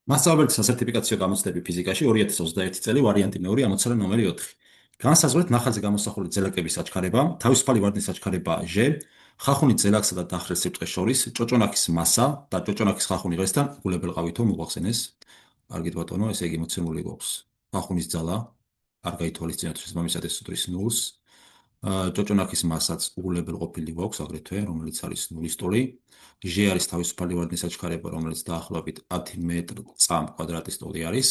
მასწავლებლის სასერტიფიკაციო გამოცდები ფიზიკაში 2021 წელი ვარიანტი მეორე ამოცანა ნომერი 4. განსაზღვრეთ ნახატზე გამოსახული ძელაკების საჩქარება, თავისუფალი ვარდნის საჩქარება ჟ, ხახუნის ძელაკსა და დახრილ სიბრტყეს შორის, ჭოჭონაქის მასა და ჭოჭონაქის ხახუნი ღერესთან უგულებელყავითო მოგვახსენეს. კარგით ბატონო, ესე იგი მოცემული გვაქვს ხახუნის ძალა, არ გაითვალისწინოთ შესაბამისად ეს უდრის ნულს. ჭოჭონაქის მასაც უგულებელყოფილი გვაქვს აგრეთვე, რომელიც არის ნულის ტოლი. ჟ არის თავისუფალი ვარდნის საჩქარება, რომელიც დაახლოებით 10 მეტრ/წამ კვადრატის ტოლი არის.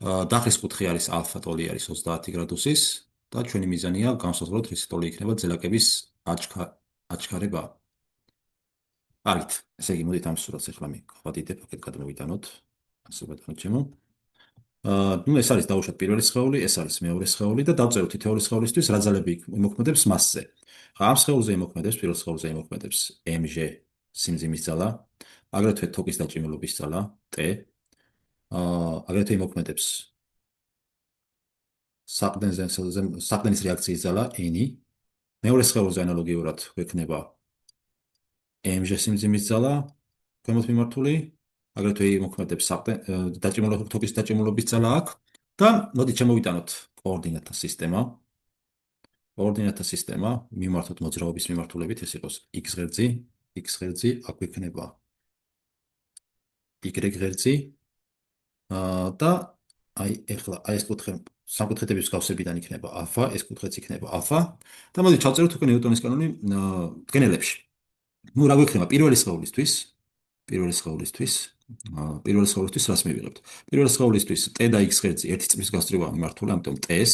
დახრის კუთხე არის ალფა ტოლი არის 30 გრადუსის და ჩვენი მიზანია განსაზღვროთ რისი ტოლი იქნება ძელაკების აჩქარება. კარგით, ესე იგი მოდით ამ სურათს ახლა მე გავადიდებ, აქეთ გადმოვიტანოთ. ასე ბატონო ჩემო. ნუ ეს არის დაუშვათ პირველი სხეული, ეს არის მეორე სხეული და დავწეროთ თითოეული სხეულისთვის რა ძალები იმოქმედებს მასზე. ამ სხეულზე იმოქმედებს, პირველ სხეულზე იმოქმედებს mg სიმძიმის ძალა, აგრეთვე თოკის დაჭიმულობის ძალა t, აგრეთვე იმოქმედებს საყრდენის რეაქციის ძალა n. მეორე სხეულზე ანალოგიურად გვექნება mg სიმძიმის ძალა ქვემოთ მიმართული, აგრეთვე იმოქმედებს თოკის დაჭიმულობის ძალა აქ და მოდით შემოვიტანოთ კოორდინატთა სისტემა. კოორდინატთა სისტემა მიმართოთ მოძრაობის მიმართულებით, ეს იყოს x ღერძი, აქ გვექნება y ღერძი და ეხლა ეს კუთხე სამკუთხედების გავსებიდან იქნება α, ეს კუთხეც იქნება α და მოდით ჩავწეროთ უკვე ნიუტონის კანონი დგენელებში. ნუ რა გვექნება პირველი სხეულისთვის რას მივიღებთ? პირველი სხეულისთვის t და x ღერძი ერთი წრის გასწრებაა მიმართული, ამიტომ t-ს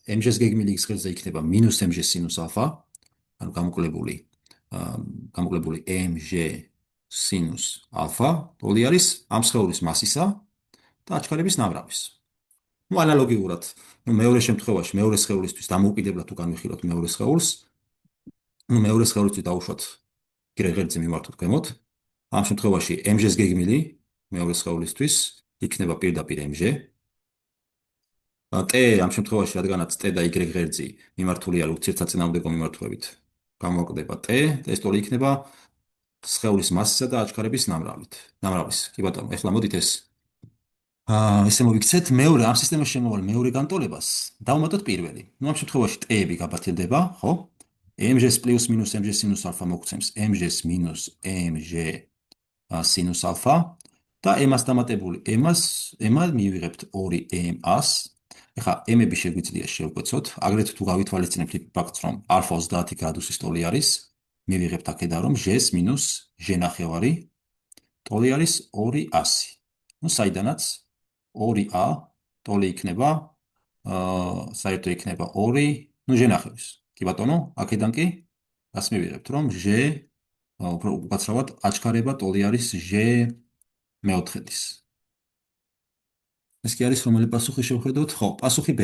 mg-ს გეგმილი x ღერძზე იქნება -mg სინუს α, ანუ გამოკლებული mg სინუს α, ტოლი არის ამ სხეულის მასისა და აჩქარების ნამრავის. ნუ ანალოგიურად, მეორე შემთხვევაში მეორე სხეულისთვის დამოუკიდებლად თუ განვიხილოთ მეორე სხეულს, მეორე სხეულისთვის დავუშვათ y ღერძი მიმართოთ ქვემოთ. ამ შემთხვევაში mg-ს გეგმილი მეორე სხეულისთვის იქნება პირდაპირ mg. t ამ შემთხვევაში რადგანაც t და y ღერძი მიმართული არის ურთიერთსაწინააღმდეგო მიმართულებით, გამოკვდება t და ეს ტოლი იქნება სხეულის მასისა და აჩქარების ნამრავის. კი ბატონო, ეხლა მოდით ესე მოვიქცეთ მეორე ამ სისტემაში შემოვალ მეორე განტოლებას დავუმატოთ პირველი. ნუ ამ შემთხვევაში t-ები გაბათილდება, ხო? mg-ს პლუს მინუს mg სინუს α მოგცემს mg-ს მინუს mg სინუს α და m-ას დამატებული m-ა მივიღებთ 2m-ას. ეხლა m-ები შეგვიძლია შევკვეცოთ, აგრეთვე თუ გავითვალისწინებთ იმ ფაქტს, რომ α 30 გრადუსის ტოლი არის, მივიღებთ აქედან რომ ჟ-ს მინუს ჟ ნახევარი ტოლი არის 200. ნუ საიდანაც 2a ტოლი იქნება საერთო იქნება 2 ნუ ჟ ნახევრის. კი ბატონო, აქედან კი რას მივიღებთ, რომ ჟ უფრო უკაცრავად აჩქარება ტოლი არის ჟ მეოთხედის. ეს კი არის რომელი პასუხი შევხედოთ? ხო, პასუხი B.